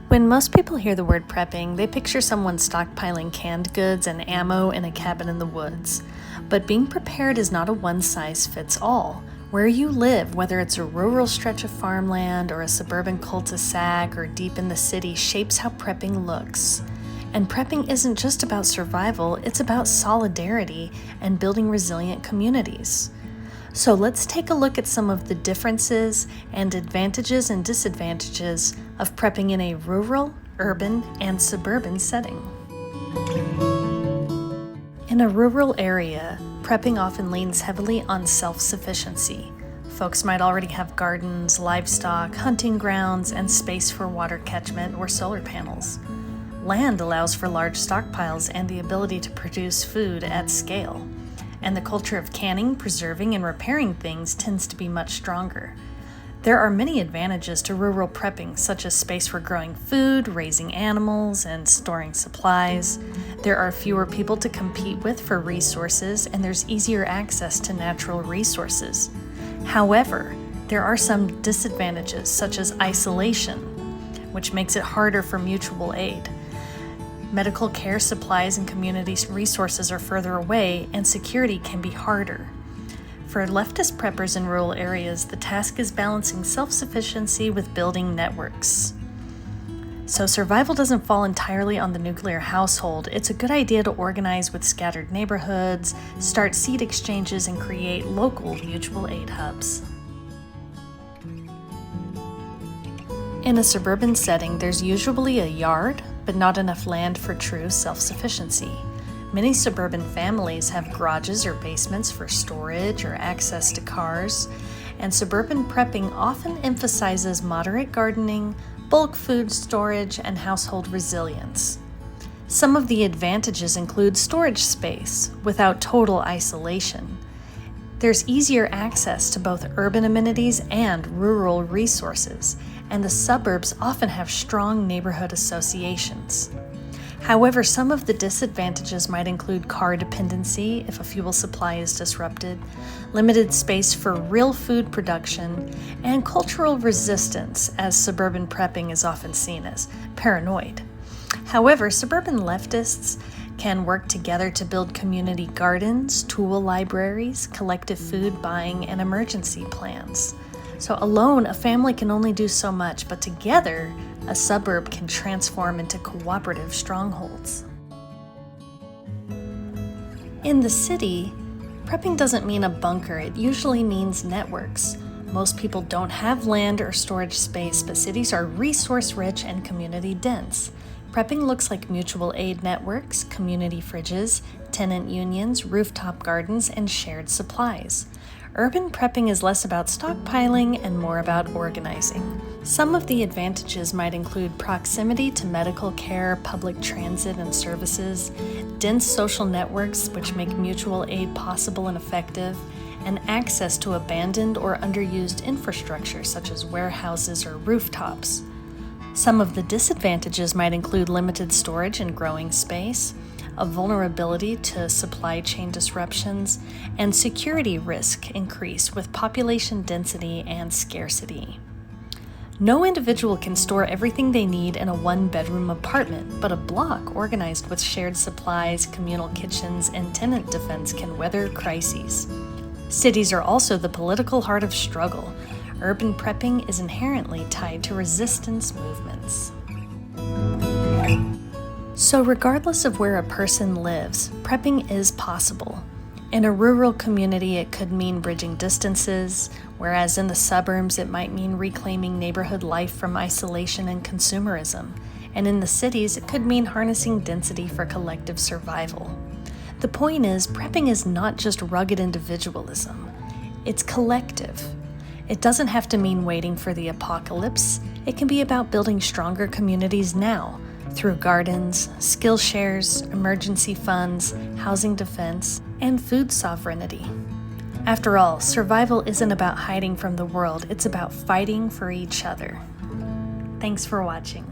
When most people hear the word prepping, they picture someone stockpiling canned goods and ammo in a cabin in the woods. But being prepared is not a one-size-fits-all. Where you live, whether it's a rural stretch of farmland or a suburban cul-de-sac or deep in the city, shapes how prepping looks. And prepping isn't just about survival, it's about solidarity and building resilient communities. So let's take a look at some of the differences and advantages and disadvantages of prepping in a rural, urban, and suburban setting. In a rural area, prepping often leans heavily on self-sufficiency. Folks might already have gardens, livestock, hunting grounds, and space for water catchment or solar panels. Land allows for large stockpiles and the ability to produce food at scale. And the culture of canning, preserving, and repairing things tends to be much stronger. There are many advantages to rural prepping, such as space for growing food, raising animals, and storing supplies. There are fewer people to compete with for resources, and there's easier access to natural resources. However, there are some disadvantages, such as isolation, which makes it harder for mutual aid. Medical care supplies and community resources are further away, and security can be harder. For leftist preppers in rural areas, the task is balancing self-sufficiency with building networks. So survival doesn't fall entirely on the nuclear household. It's a good idea to organize with scattered neighborhoods, start seed exchanges, and create local mutual aid hubs. In a suburban setting, there's usually a yard, but not enough land for true self-sufficiency. Many suburban families have garages or basements for storage or access to cars, and suburban prepping often emphasizes moderate gardening, bulk food storage, and household resilience. Some of the advantages include storage space without total isolation. There's easier access to both urban amenities and rural resources, and the suburbs often have strong neighborhood associations. However, some of the disadvantages might include car dependency if a fuel supply is disrupted, limited space for real food production, and cultural resistance, as suburban prepping is often seen as paranoid. However, suburban leftists can work together to build community gardens, tool libraries, collective food buying, and emergency plans. So alone, a family can only do so much, but together, a suburb can transform into cooperative strongholds. In the city, prepping doesn't mean a bunker, it usually means networks. Most people don't have land or storage space, but cities are resource-rich and community-dense. Prepping looks like mutual aid networks, community fridges, tenant unions, rooftop gardens, and shared supplies. Urban prepping is less about stockpiling and more about organizing. Some of the advantages might include proximity to medical care, public transit and services, dense social networks which make mutual aid possible and effective, and access to abandoned or underused infrastructure such as warehouses or rooftops. Some of the disadvantages might include limited storage and growing space, a vulnerability to supply chain disruptions, and security risk increase with population density and scarcity. No individual can store everything they need in a one-bedroom apartment, but a block organized with shared supplies, communal kitchens, and tenant defense can weather crises. Cities are also the political heart of struggle. Urban prepping is inherently tied to resistance movements. So regardless of where a person lives, prepping is possible. In a rural community, it could mean bridging distances, whereas in the suburbs, it might mean reclaiming neighborhood life from isolation and consumerism. And in the cities, it could mean harnessing density for collective survival. The point is, prepping is not just rugged individualism. It's collective. It doesn't have to mean waiting for the apocalypse. It can be about building stronger communities now, through gardens, skill shares, emergency funds, housing defense, and food sovereignty. After all, survival isn't about hiding from the world, it's about fighting for each other. Thanks for watching.